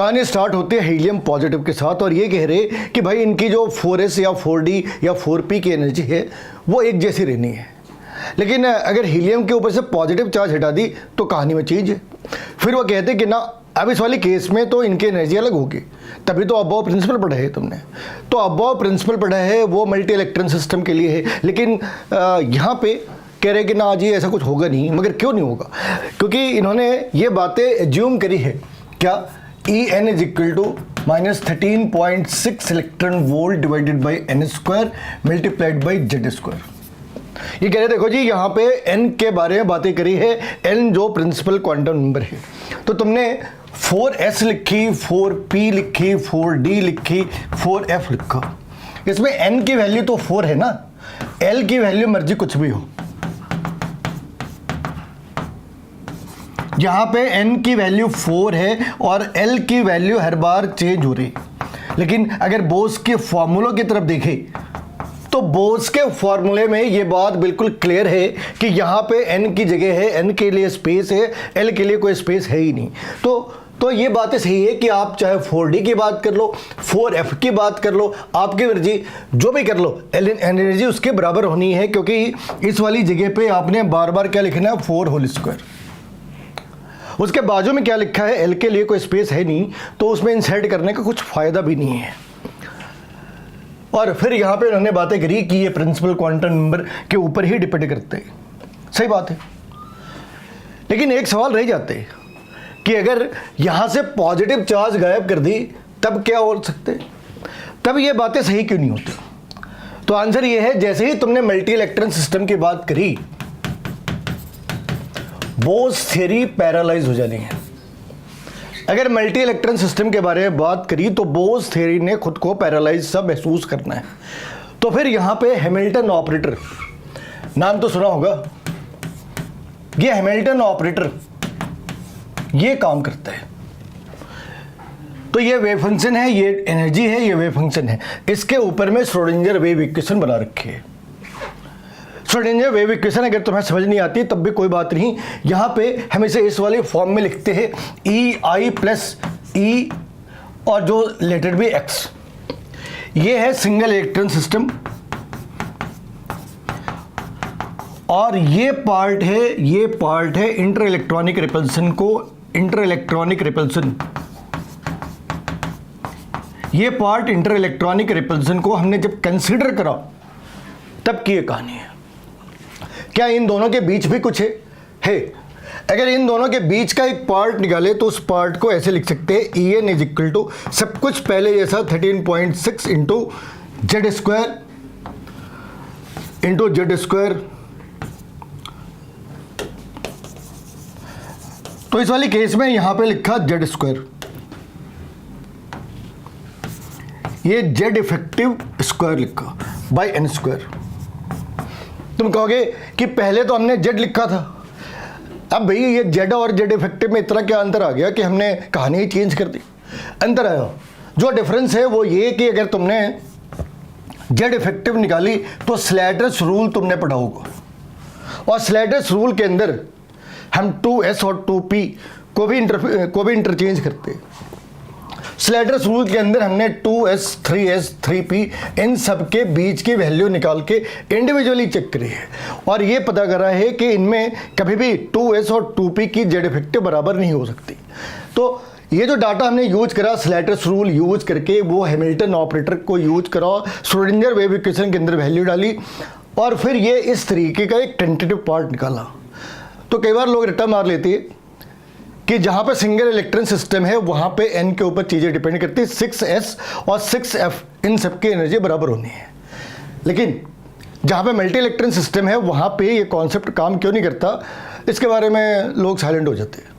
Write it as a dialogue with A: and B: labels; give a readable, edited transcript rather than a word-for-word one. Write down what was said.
A: कहानी स्टार्ट होती है हीलियम पॉजिटिव के साथ और ये कह रहे कि भाई इनकी जो 4s या 4d या 4p की एनर्जी है वो एक जैसी रहनी है, लेकिन अगर हीलियम के ऊपर से पॉजिटिव चार्ज हटा दी तो कहानी में चेंज है। फिर वो कहते कि ना अब इस वाली केस में तो इनकी एनर्जी अलग होगी, तभी तो अबॉव प्रिंसिपल पढ़ा है तुमने। तो अबॉव प्रिंसिपल पढ़ा है वो मल्टी इलेक्ट्रॉन सिस्टम के लिए है, लेकिन यहाँ पे कह रहे कि ना जी ऐसा कुछ होगा नहीं। मगर क्यों नहीं होगा? क्योंकि इन्होंने ये बातें एज्यूम करी है क्या, En is equal to -13.6 electron volt divided by n square multiplied by z square. ये कह रहे देखो जी यहाँ पे n के बारे में बातें करी है, n जो प्रिंसिपल क्वांटम नंबर है। तो तुमने 4s लिखी, 4p लिखी, 4d लिखी, 4f लिखा, इसमें n की वैल्यू तो 4 है ना, l की वैल्यू मर्जी कुछ भी हो। यहाँ पे n की वैल्यू 4 है और l की वैल्यू हर बार चेंज हो रही। लेकिन अगर बोस के फॉर्मूलों की तरफ देखें तो बोस के फॉर्मूले में ये बात बिल्कुल क्लियर है कि यहाँ पे n की जगह है, n के लिए स्पेस है, l के लिए कोई स्पेस है ही नहीं। तो ये बातें सही है कि आप चाहे 4d की बात कर लो, 4f की बात कर लो, आपकी मर्जी जो भी कर लो, एनर्जी उसके बराबर होनी है, क्योंकि इस वाली जगह पे आपने बार बार क्या लिखना है, 4 होल स्क्वायर। उसके बाजू में क्या लिखा है, l के लिए कोई स्पेस है नहीं, तो उसमें इंसर्ट करने का कुछ फायदा भी नहीं है। और फिर यहाँ पे उन्होंने बातें करी कि ये प्रिंसिपल क्वांटम नंबर के ऊपर ही डिपेंड करते हैं। सही बात है, लेकिन एक सवाल रह जाते हैं कि अगर यहाँ से पॉजिटिव चार्ज गायब कर दी तब क्या हो सकते, तब ये बातें सही क्यों नहीं होती? तो आंसर ये है, जैसे ही तुमने मल्टी इलेक्ट्रॉन सिस्टम की बात करी, बोस थ्योरी पैरालाइज हो जानी है। अगर मल्टी इलेक्ट्रॉन सिस्टम के बारे में बात करी तो बोस थ्योरी ने खुद को पैरालाइज सा महसूस करना है। तो फिर यहाँ पे हैमिल्टन ऑपरेटर नाम तो सुना होगा। ये हैमिल्टन ऑपरेटर ये काम करता है। तो ये वेव फंक्शन है, ये एनर्जी है, ये वेव फंक्शन है। इसके ऊपर में श्रोडिंगर वेव इक्वेशन बना रखी है। श्रोडिंगर वेव इक्वेशन अगर तुम्हें समझ नहीं आती तब भी कोई बात नहीं, यहाँ पे हम इसे इस वाले फॉर्म में लिखते हैं EI प्लस E और जो लेटेड भी x। ये है सिंगल इलेक्ट्रॉन सिस्टम और ये पार्ट है इंटर इलेक्ट्रॉनिक रिपल्सन को, इंटर इलेक्ट्रॉनिक रिपल्सन, ये पार्ट इंटर इलेक्ट्रॉनिक रिपल्सन को हमने जब कंसीडर करा तब की ये कहानी है। क्या इन दोनों के बीच भी कुछ है? अगर इन दोनों के बीच का एक पार्ट निकाले तो उस पार्ट को ऐसे लिख सकते हैं, En इज इक्वल टू सब कुछ पहले जैसा 13.6 इंटू जेड स्क्वायर। तो इस वाली केस में यहां पे लिखा जेड स्क्वायर, ये जेड इफेक्टिव स्क्वायर लिखा बाय एन स्क्वायर। तुम कहोगे कि पहले तो हमने जेड लिखा था, अब भैया ये जेड और जेड इफेक्टिव में इतना क्या अंतर आ गया कि हमने कहानी ही चेंज कर दी? अंतर आया, जो डिफरेंस है वो ये कि अगर तुमने जेड इफेक्टिव निकाली तो स्लैटर्स रूल तुमने पढ़ा होगा, और स्लैटर्स रूल के अंदर हम 2s और 2p को भी इंटरचेंज करते हैं। स्लैटर्स रूल के अंदर हमने 2s, 3s, 3p इन सब के बीच की वैल्यू निकाल के इंडिविजुअली चेक करी है और ये पता करा है कि इनमें कभी भी 2s और 2p की जेड इफेक्टिव बराबर नहीं हो सकती। तो ये जो डाटा हमने यूज करा स्लैटर्स रूल यूज करके, वो हैमिल्टन ऑपरेटर को यूज करा, श्रोडिंगर वेव इक्वेशन के अंदर वैल्यू डाली और फिर ये इस तरीके का एक टेंटेटिव पार्ट निकाला। तो कई बार लोग रट्टा मार लेते हैं कि जहाँ पे सिंगल इलेक्ट्रॉन सिस्टम है वहाँ पे n के ऊपर चीज़ें डिपेंड करती है, 6s और 6f इन सबकी एनर्जी बराबर होनी है। लेकिन जहाँ पे मल्टी इलेक्ट्रॉन सिस्टम है वहाँ पे ये कॉन्सेप्ट काम क्यों नहीं करता, इसके बारे में लोग साइलेंट हो जाते हैं।